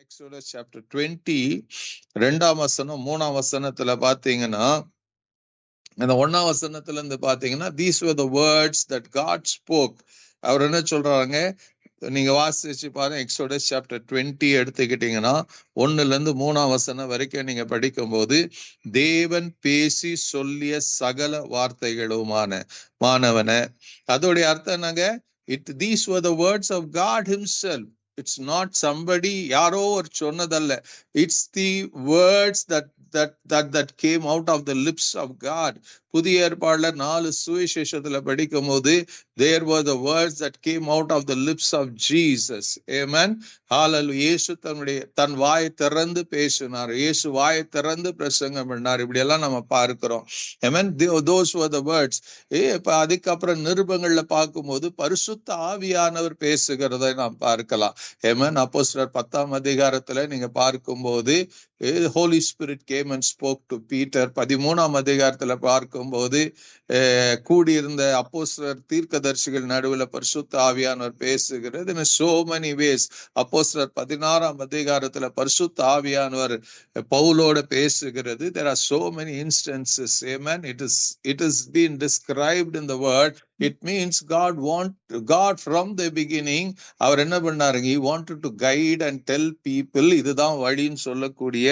Exodus chapter 20 2ஆம் வசனம் 3ஆம் வசனத்துல பாத்தீங்கன்னா, இந்த 1ஆம் வசனத்துல இருந்து பாத்தீங்கன்னா, these were the words that God spoke. அவர் என்ன சொல்றாங்க, நீங்க வாசிச்சு பாருங்க. எக்ஸோடஸ் சாப்டர் 20 எடுத்துக்கிட்டீங்கன்னா 1ல இருந்து 3ஆம் வசனம் வரைக்கும் நீங்க படிக்கும்போது, தேவன் பேசி சொல்லிய சகல வார்த்தைகளுமான மாணவன, அதோடைய அர்த்தம் என்னங்க? These were the words of God himself. It's not somebody, யாரோ ஒரு சொன்னதல்ல. It's the words that came out of the lips of God. புதிய ஏற்பாடுல 4 சுவிசேஷத்துல படிக்கும் போது, there were the words that came out of the lips of Jesus. Amen. Hallelujah. இயேசு தன் வாயை திறந்து பேசினார். இயேசு வாயை திறந்து பிரசங்கம் பண்ணார். இப்படி எல்லாம் நம்ம பார்க்கிறோம். Amen. Those were the words. இப்ப அதுக்கப்புறம் நிருபங்கள்ல பார்க்கும்போது பரிசுத்த ஆவியானவர் பேசுகிறதை நாம் பார்க்கலாம். Amen. அப்போஸ்தலர் 10ஆம் அதிகாரத்துல நீங்க பார்க்கும்போது Holy Spirit came and spoke to Peter. 13ஆம் அதிகாரத்துல பார்க்கும்போது கூடியிருந்த அப்போஸ்தலர் தீர்க்கதரிசிகள் நடுவில் பரிசுத்த ஆவியானவர் பேசுகிறது. In so many ways. அப்போஸ்தலர் 16ஆம் அதிகாரத்துல பரிசுத்த ஆவியானவர் பவுலோட பேசுகிறது. There are so many instances. Amen. It is been described in the word. It means God from the beginning, அவர் என்ன பண்ணாருங்க, he wanted to guide and tell people இதுதான் வழின்னு சொல்லக்கூடிய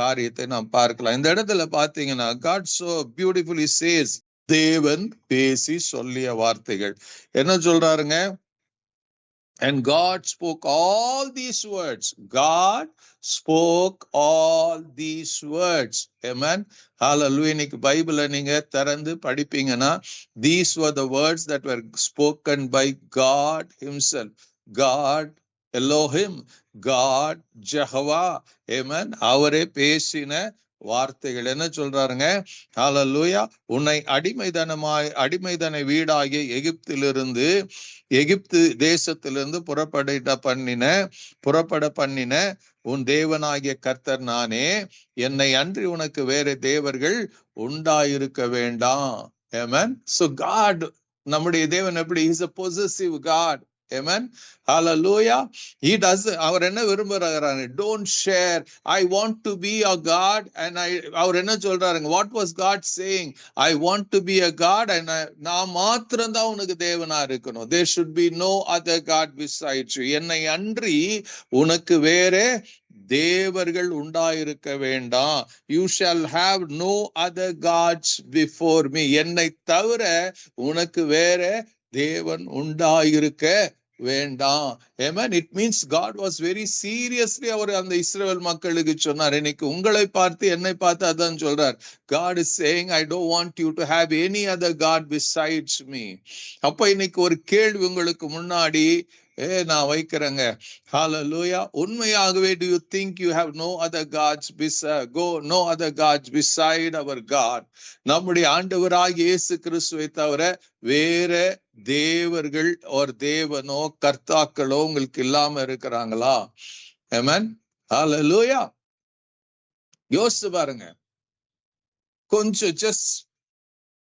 காரியத்தை நாம் பார்க்கலாம். இந்த இடத்துல பாத்தீங்கன்னா, God so beautifully says, தேவன் பேசி சொல்லிய வார்த்தைகள் என்ன சொல்றாருங்க? And God spoke all these words. God spoke all these words. Amen. Hallelujah. இன்னைக்கு பைபிளை நீங்க திறந்து படிப்பீங்கன்னா, these were the words that were spoken by God himself. God Elohim, God Jehovah. Amen. அவரே பேசின வார்த்தைகள். என்ன சொல்றாருங்க? ஹல்லேலூயா. உன்னை அடிமைதன வீடாகிய எகிப்து தேசத்திலிருந்து புறப்பட பண்ணின உன் தேவனாகிய கர்த்தர் நானே, என்னை அன்றி உனக்கு வேற தேவர்கள் உண்டாயிருக்க வேண்டாம். Amen. So God, நம்முடைய தேவன் எப்படி? He is a possessive God. Amen. Hallelujah. அவர் என்ன விரும்புறாரு? Don't share. I want to be a God. And அவர் என்ன சொல்றாருங்க? What was God saying? I want to be a God and நான் மாத்திரம் தான் உனக்கு தேவனா இருக்கணும். There should be no other God besides you. என்னை அன்றி உனக்கு வேற தேவர்கள் உண்டாயிருக்க வேண்டாம். You shall have no other gods before me. என்னை தவிர உனக்கு வேற தேவன் உண்டாயிருக்க வேண்டாம். Amen. It means God was very seriously அவர் அந்த இஸ்ரவேல் மக்களுக்கு சொன்னார். இன்னைக்கு உங்களை பார்த்து என்னை பார்த்து அதான் சொல்றார். God is saying, I don't want you to have any other God besides me. அப்ப இன்னைக்கு ஒரு கேள்வி உங்களுக்கு முன்னாடி நான் வைக்கிறேங்க. Hallelujah. உண்மையாகவே do you think you have no other gods beside our God? நம்முடைய ஆண்டவராகிய இயேசு கிறிஸ்துவை தவிர வேற தேவர்கள் ஒரு தேவனோ கர்த்தாக்களோ உங்களுக்கு இல்லாம இருக்கிறாங்களா? Amen. Hallelujah. யோசிச்சு பாருங்க கொஞ்சம். ஜஸ்ட்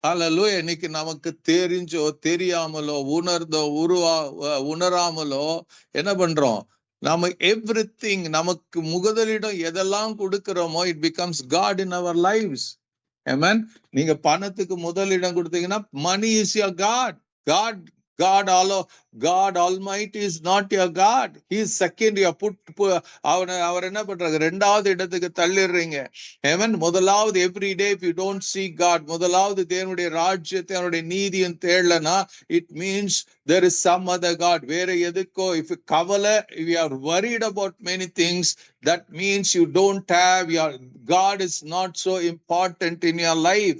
ஹல்லேலூயா. இன்னைக்கு நமக்கு தெரிஞ்சோ தெரியாமலோ உணர்ந்தோ உணராமலோ என்ன பண்றோம்? நாம எவ்ரிதிங், நமக்கு முதலிடம் எதெல்லாம் கொடுக்கிறோமோ, it becomes God in our lives. Amen. நீங்க பணத்துக்கு முதலிடம் கொடுத்தீங்கன்னா, money is your God. God Almighty is not your God. He is second. You put அவர் என்ன பண்றாங்க? இரண்டாவது இடத்துக்கு தள்ளிடுறீங்க. Amen. முதலாவது every day if you don't see God, முதலாவது தேவனுடைய ராஜ்யத்தை அவருடைய நீதியும் தேடலனா, it means there is some other God. வேற எதுக்கோ if you கவலை, if you are worried about many things, that means you don't have your God is not so important in your life.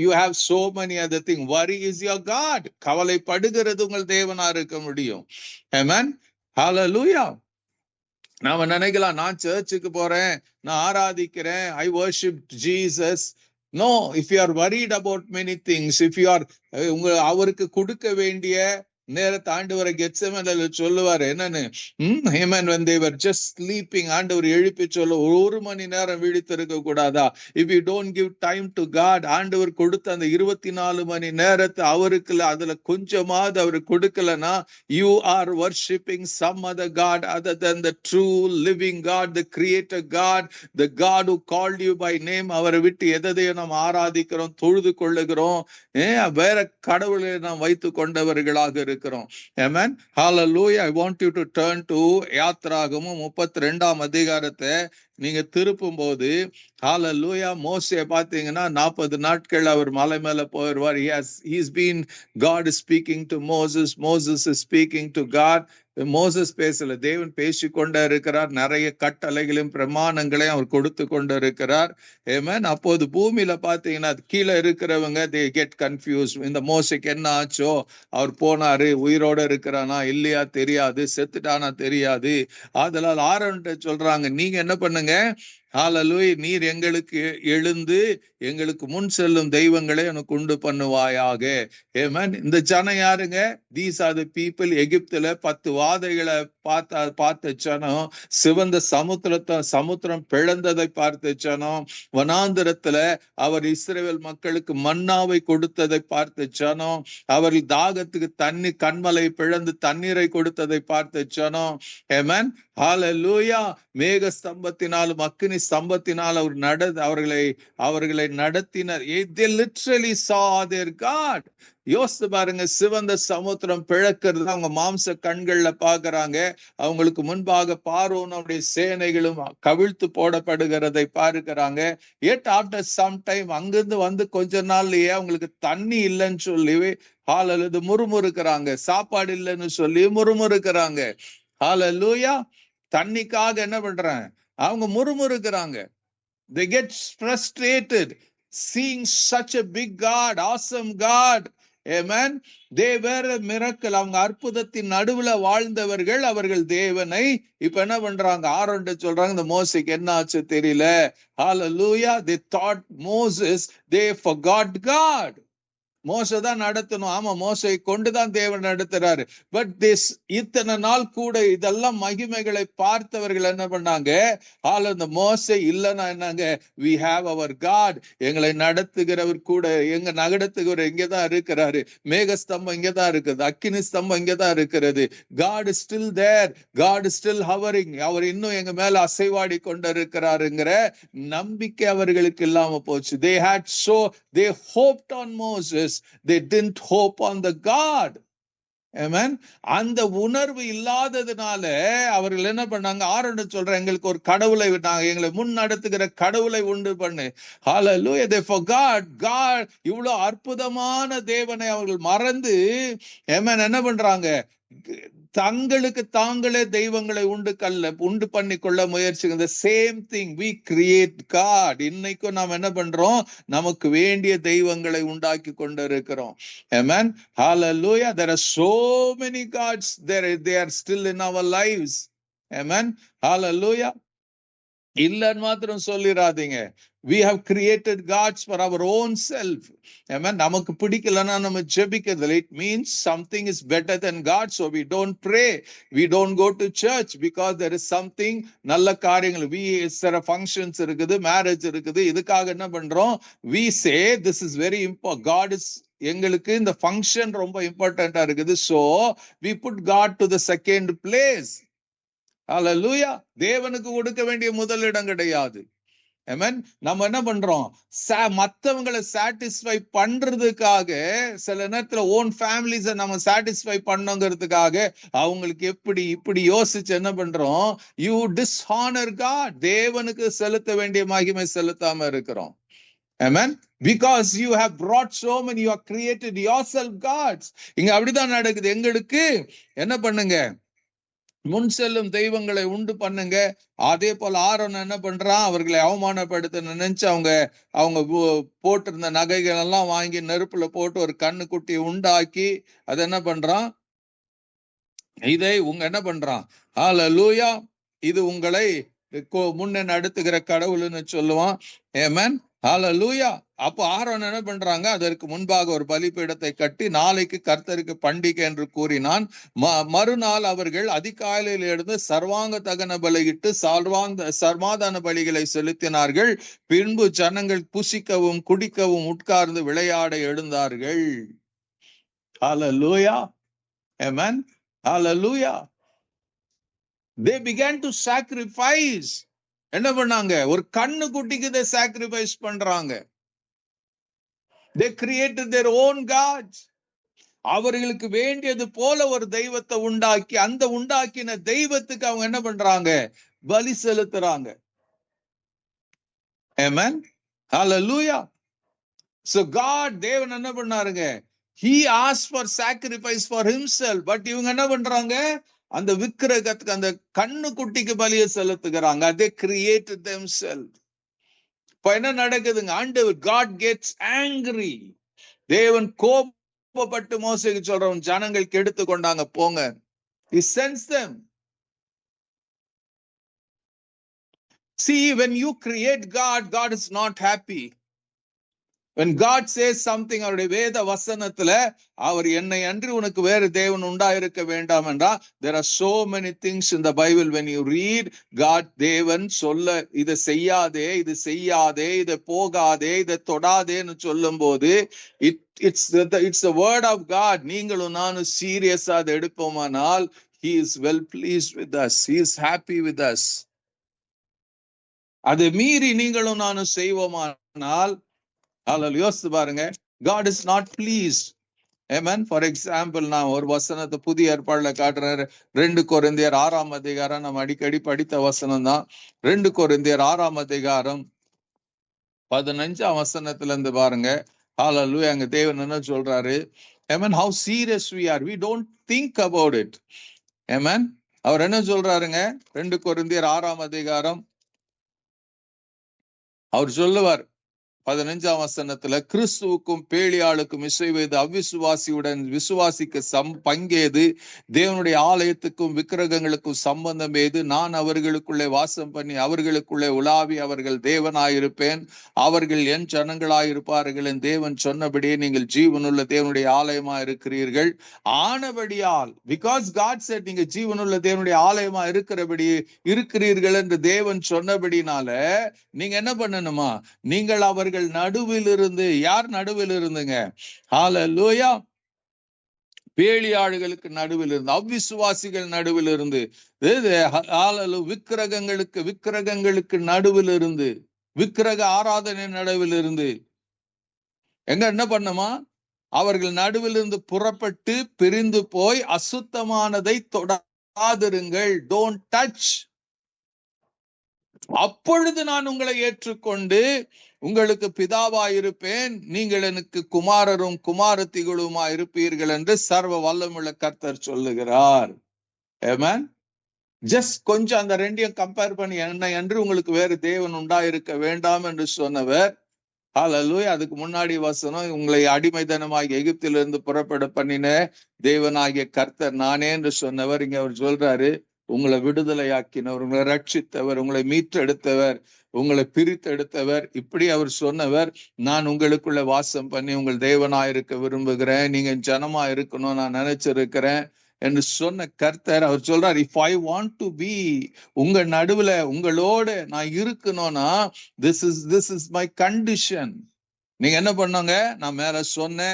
You have so many other things. Worry is your God. கவலை படுகிறது உங்கள் தேவனா இருக்க முடியும். Amen. Hallelujah. நாம நினைக்கலாம், நான் சர்ச்சுக்கு போறேன், நான் ஆராதிக்கிறேன், I worship Jesus. No, if you are worried about many things, if you are அவருக்கு கொடுக்க வேண்டிய நேரத்தை ஆண்டவரை கெத்செமனேல சொல்லுவாரு என்னன்னு, Amen, when they were just sleeping, ஆண்டவர் எழுப்பி சொல்ல 1 மணி நேரம் விழித்திருக்க கூடாதா? If you don't give time to God, ஆண்டவர் கொடுத்த அந்த 24 மணி நேரத்தை அவருக்கு அதுல கொஞ்சமாவது அவர் கொடுக்கலனா, you are worshipping some other God other than the true living God, the creator God, the God who called you by name. அவரை விட்டு எதையும் நாம் ஆராதிக்கிறோம், தொழுது கொள்ளுகிறோம், வேற கடவுளை நாம் வைத்து கொண்டவர்களாக இருக்கிறோம். Amen. Hallelujah. I want you to turn to யாத்ராகமம் 32ஆம் அதிகாரத்தை நீங்க திருப்பும் போது, ஹalleluya, மோசே பாத்தீங்கன்னா 40 நாட்கள் அவர் மலை மேல போயிடுவார். He's been, God is speaking to Moses, Moses is speaking to God. Moses பேசல, தேவன் பேசி கொண்டே இருக்கிறார். நிறைய கட்டளைகளையும் பிரமாணங்களையும் அவர் கொடுத்து கொண்டு இருக்கிறார். ஆமென். அப்போது பூமியில பாத்தீங்கன்னா கீழே இருக்கிறவங்க they get confused. இந்த மோசைக்கு என்ன ஆச்சோ, அவர் போனாரு, உயிரோட இருக்கிறானா இல்லையா தெரியாது, செத்துட்டானா தெரியாது. அதனால ஆரோன்ட்ட சொல்றாங்க, நீங்க என்ன பண்ணுங்க, ஹalleluya, நீர் எங்களுக்கு எழுந்து எங்களுக்கு முன் செல்லும் தெய்வங்களை எனக்கு உண்டு பண்ணுவாயாக. ஆமென். இந்த ஜனம் யாருங்க? These are the people. எகிப்துல 10 வாதைகளை பார்த்த ஜனம், சிவந்த சமுத்திரம் பிளந்ததை பார்த்த ஜனம், வனாந்திரத்துல அவர் இஸ்ரவேல் மக்களுக்கு மன்னாவை கொடுத்ததை பார்த்த ஜனம், அவர்கள் தாகத்துக்கு தண்ணி கண்மலை பிளந்து தண்ணீரை கொடுத்ததை பார்த்த ஜனம். ஆமென். ஹalleluya. மேக ஸ்தம்பத்தினாலும் அக்கினி ஸ்தம்பத்தினால் அவர்களை நடத்தினர். They literally saw their God. யோசித்து பாருங்க, சிவந்த சமுத்திரம் பிளக்கிறது அவங்க மாம்ச கண்கள்ல பாக்குறாங்க. அவங்களுக்கு முன்பாக பார்வோனுடைய சேனைகளும் கவிழ்த்து போடப்படுகிறதை பார்க்கிறாங்க. yet after some time அங்கிருந்து வந்து கொஞ்ச நாள்லயே அவங்களுக்கு தண்ணி இல்லைன்னு சொல்லி ஹalleluya முறுமுறுக்கிறாங்க, சாப்பாடு இல்லைன்னு சொல்லி முறுமுறுக்கிறாங்க. ஹalleluya. தண்ணிக்காக என்ன பண்றாங்க, அவங்க முறுமுறுக்கிறாங்க. They get frustrated seeing such a big God, awesome God. Amen. They were a miracle. அவங்க அற்புதத்தின் நடுவுல வாழ்ந்தவர்கள், அவர்கள் தேவனை இப்ப என்ன பண்றாங்க, ஆரோன்ட்ட சொல்றாங்க, இந்த மோசைக்கு என்ன ஆச்சு தெரியல. Hallelujah. They thought Moses, they forgot God. மோசை தான் நடத்தணும். ஆமா, மோசை கொண்டுதான் தேவன் நடத்துறாரு. பட் இத்தனை நாள் கூட இதெல்லாம் மகிமைகளை பார்த்தவர்கள் என்ன பண்ணாங்க, இந்த மோசை இல்லைன்னா என்னங்க, we have our God. எங்களை நடத்துகிறவர் கூட, எங்க நடத்துகிறவர் இங்கதான் இருக்கிறாரு. மேகஸ்தம்பம் இங்கதான் இருக்குது, அக்கினி ஸ்தம்பம் இங்கதான் இருக்கிறது. God is still there, God is still hovering. அவர் இன்னும் எங்க மேல அசைவாடி கொண்டு இருக்கிறாருங்கிற நம்பிக்கை அவர்களுக்கு இல்லாம போச்சு. They hoped on Moses. They didn't hope on the God. Amen. அந்த உணர்வு இல்லாததுனால அவர்கள் என்ன பண்ணாங்க, ஆரோன் சொல்ற, எங்களுக்கு ஒரு கடவுளை விட்டாங்க, எங்களை முன் நடத்துகிற கடவுளை உண்டு பண்ணு. Hallelujah. They forgot God. இவ்வளவு அற்புதமான தேவனை அவர்கள் மறந்து, Amen, என்ன பண்றாங்க, தங்களுக்கு தாங்களே தெய்வங்களை உண்டு பண்ணி கொள்ள முயற்சிங்க. The same thing, we create God. இன்னைக்கும் நாம் என்ன பண்றோம், நமக்கு வேண்டிய தெய்வங்களை உண்டாக்கி கொண்டு இருக்கிறோம். Amen. Hallelujah. There are so many gods there, they are still in our lives. Amen. Hallelujah. இல்லன்னு மாத்திரம் சொல்லிராதீங்க. We have created gods for our own self. Amen. நமக்கு பிடிக்கலன்னா நம்ம ஜெபிக்கிறது. It means something is better than God. So we don't pray. We don't go to church because there is something, நல்ல காரியங்கள், சில functions இருக்குது, மேரேஜ் இருக்குது, இதுக்காக என்ன பண்றோம், we say this is very important. God is, எங்களுக்கு இந்த ஃபங்க்ஷன் ரொம்ப இம்பார்ட்டண்டா இருக்குது. So we put God to the second place. Hallelujah. தேவனுக்கு கொடுக்க வேண்டிய முதலிடம் கிடையாது. Amen. நம்ம என்ன பண்றோம், மத்தவங்களை சாட்டிஸ்ஃபை பண்றதுக்காக, சில நேரத்துல ஓன் ஃபேமிலிஸை நம்ம சாட்டிஸ்ஃபை பண்ணுங்கிறதுக்காக அவங்களுக்கு இப்படி யோசிச்சு என்ன பண்றோம், யூ டிஸ்ஹானர் காட். தேவனுக்கு செலுத்த வேண்டிய மகிமை செலுத்தாம இருக்கிறோம். Amen. Because you have brought so many, you have created yourself gods. இங்க அப்படிதான் நடக்குது. எங்களுக்கு என்ன பண்ணுங்க, முன் செல்லும் தெய்வங்களை உண்டு பண்ணுங்க. அதே போல ஆரோன் என்ன பண்றான், அவர்களை அவமானப்படுத்த நினைச்சு அவங்க போட்டிருந்த நகைகள் எல்லாம் வாங்கி நெருப்புல போட்டு ஒரு கண்ணுக்குட்டி உண்டாக்கி அது என்ன பண்றான், இதை என்ன பண்றான், ஹalleluya, இது உங்களை முன்ன நடத்துகிற கடவுள்னு சொல்லுவான். ஆமென். ஹல்லேலூயா. அப்போ ஆரோன் என்ன பண்றாங்க, அதற்கு முன்பாக ஒரு பலிபீடத்தை கட்டி நாளைக்கு கர்த்தருக்கு பண்டிகை என்று கூறினான். மறுநாள் அவர்கள் அதிகாலையில் எழுந்து சர்வாங்க தகன பலியிட்டு சமாதான பலிகளை செலுத்தினார்கள். பின்பு ஜனங்கள் புசிக்கவும் குடிக்கவும் உட்கார்ந்து விளையாட எழுந்தார்கள். ஹல்லேலூயா. ஆமென். ஹல்லேலூயா. They began to sacrifice. என்ன பண்ணாங்க, ஒரு கண்ணு குட்டிக்கு they sacrifice பண்றாங்க. They created their own gods. அவர்களுக்கு வேண்டியது போல ஒரு தெய்வத்தை உண்டாக்கி அந்த உண்டாக்கின தெய்வத்துக்கு அவங்க என்ன பண்றாங்க, பலி செலுத்துறாங்க. Amen. Hallelujah. So God, தேவன் என்ன பண்ணாருங்க, he asked for sacrifice for himself. But இவங்க என்ன பண்றாங்க, அந்த விக்கிரகத்துக்கு அந்த கண்ணு குட்டிக்கு பலியை செலுத்துகிறாங்க. They created themselves. இப்ப என்ன நடக்குதுங்க, ஆண்டவர் God gets angry. தேவன் கோபப்பட்டு மோசேக்கு சொல்றவன், ஜனங்கள் கெடுத்து கொண்டாங்க போங்க. He sends them. See, when you create God, God is not happy. When God says something, அவருடைய வேத வசனத்துல அவர் என்னை அன்றி உனக்கு வேறு தேவன் உண்டாயிருக்க வேண்டாம் என்றா, there are so many things in the Bible when you read God, தேவன் சொல்ல இதை செய்யாதே, இது செய்யாதே, இதை போகாதே, இதை தொடாதேன்னு சொல்லும் போது it's the word of God. நீங்களும் நானும் சீரியஸா அதை எடுப்போமானால் he is well pleased with us. He is happy with us. அதை மீறி நீங்களும் நானும் செய்வோமானால் யோசித்து பாருங்க, God is not pleased. Amen. For example, நான் ஒரு வசனத்தை புதிய ஏற்பாடுல காட்டுறேன். 2 கொரிந்தியர் 6ஆம் அதிகாரம், நம்ம அடிக்கடி படித்த வசனம் தான். 2 கொரிந்தியர் 6ஆம் அதிகாரம் 15ஆம் வசனத்துல இருந்து பாருங்க. ஹல்லேலூயா. அங்க தேவன் என்ன சொல்றாரு, Amen, how serious we are. We don't think about it. Amen. அவர் என்ன சொல்றாருங்க, 2 கொரிந்தியர் 6ஆம் அதிகாரம் அவர் சொல்லுவார் 15ஆம் வசனத்துல, கிறிஸ்துவுக்கும் பேலியாளுக்கும் இசைவேது, அவ்விசுவாசியுடன் விசுவாசிக்க பங்கேது, தேவனுடைய ஆலயத்துக்கும் விக்கிரகங்களுக்கும் சம்பந்தம் ஏது, நான் அவர்களுக்குள்ளே வாசம் பண்ணி அவர்களுக்குள்ளே உலாவி அவர்கள் தேவனாயிருப்பேன், அவர்கள் என் ஜனங்களாயிருப்பார்கள், என் தேவன் சொன்னபடியே நீங்கள் ஜீவனுள்ள தேவனுடைய ஆலயமா இருக்கிறீர்கள். ஆனபடியால், பிகாஸ் காட் செட், நீங்க ஜீவனுள்ள தேவனுடைய ஆலயமா இருக்கிறீர்கள் என்று தேவன் சொன்னபடினால நீங்க என்ன பண்ணணுமா, நீங்கள் அவர்கள் நடுவில் இருந்து, யார் நடுவில் இருந்துங்க, ஹல்லேலூயா, பேலியாளுகளுக்கு நடுவில் இருந்து, அவ்விசுவாசிகள் நடுவில் இருந்து, விக்கிரகங்களுக்கு நடுவில் இருந்து, விக்கிரக ஆராதனை நடுவில் இருந்து எங்க என்ன பண்ணுமா, அவர்கள் நடுவில் இருந்து புறப்பட்டு பிரிந்து போய் அசுத்தமானதை தொடாதிருங்கள். Don't touch. அப்பொழுது நான் உங்களை ஏற்றுக்கொண்டு உங்களுக்கு பிதாவாயிருப்பேன், நீங்கள் எனக்கு குமாரரும் குமாரத்திகளுமா இருப்பீர்கள் என்று சர்வ வல்லமுள்ள கர்த்தர் சொல்லுகிறார். ஆமென். ஜஸ்ட் கொஞ்சம் அந்த ரெண்டையும் கம்பேர் பண்ணி, என்ன என்று உங்களுக்கு வேறு தேவன் உண்டாயிருக்க வேண்டாம் என்று சொன்னவர். ஹல்லேலூயா. அதுக்கு முன்னாடி வசனம், உங்களை அடிமைத்தனமாகிய எகிப்திலிருந்து புறப்பட பண்ணின தேவனாகிய கர்த்தர் நானே என்று சொன்னவர். இங்க அவர் சொல்றாரு, உங்களை விடுதலையாக்கினவர், உங்களை ரட்சித்தவர், உங்களை மீட்டெடுத்தவர், உங்களை பிரித்தெடுத்தவர். இப்படி அவர் சொன்னவர், நான் உங்களுக்குள்ள வாசம் பண்ணி உங்கள் தேவனாயிருக்க விரும்புகிறேன், நீங்க ஜனமா இருக்கணும் நான் நினைச்சிருக்கிறேன் என்று சொன்ன கர்த்தர். அவர் சொல்றார், if I want to be, உங்க நடுவுல உங்களோட நான் இருக்கணும்னா, this is my condition. நீங்க என்ன பண்ணுங்க, நான் மேல சொன்ன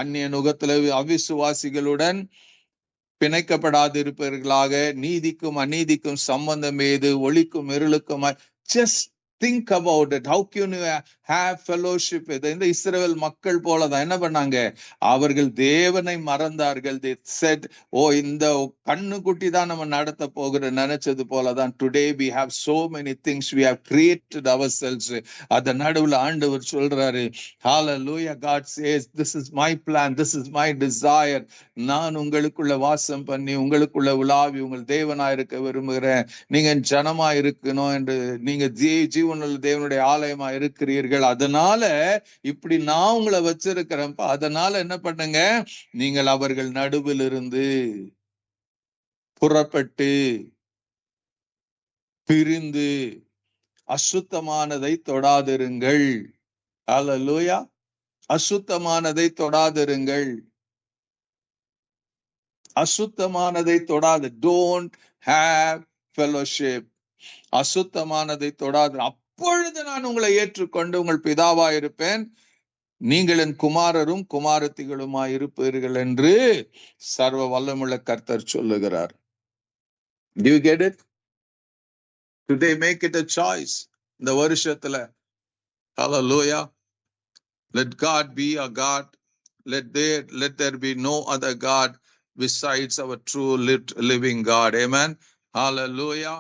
அந்நிய நுகத்துல அவிசுவாசிகளுடன் பிணைக்கப்படாது இருப்பவர்களாக, நீதிக்கும் அநீதிக்கும் சம்பந்தம் ஏது, ஒளிக்கும் இருளுக்கும், just think about it. How can you have fellowship with இந்த இஸ்ரவேல் மக்கள் போலதான் என்ன பண்ணாங்க, அவர்கள் தேவனை மறந்தார்கள். They said, ஓ இந்த கண்ணுக்குட்டி தான் நம்ம நடத்த போகிற நினைச்சது போலதான். Today we have so many things we have created ourselves. அத நடுவுல ஆண்டவர் சொல்றாரு, hallelujah, God says, this is my plan, this is my desire. நான் உங்களுக்குள்ள வாசம் பண்ணி உங்களுக்குள்ள உலாவி உங்கள் தேவனாயிருக்க விரும்புகிறேன், நீங்க ஜனமா இருக்கணும் என்று, நீங்க ஜீவனுள்ள தேவனுடைய ஆலயமா இருக்கிறீர்கள், அதனால இப்படி நான் உங்களை வச்சிருக்கிறேன்ப்பா. அதனால என்ன பண்ணுங்க, நீங்கள் அவர்கள் நடுவில் இருந்து புறப்பட்டு பிரிந்து அசுத்தமானதை தொடாதிருங்கள். ஹalleluya. அசுத்தமானதை தொடாதிருங்கள். அசுத்தமானதை தொடாது. Don't have fellowship. அசுத்தமானதை தொடாது. அப்பொழுது நான் உங்களை ஏற்றுக்கொண்டு உங்கள் பிதாவாயிருப்பேன், நீங்கள் என் குமாரரும் குமாரத்திகளுமாய் இருப்பீர்கள் என்று சர்வ வல்லமுள்ள கர்த்தர் சொல்லுகிறார். Do you get it? Today make it a choice. இந்த வருஷத்துல hallelujah, let God be a God. Let there be no other God besides our true living God. Amen. Hallelujah.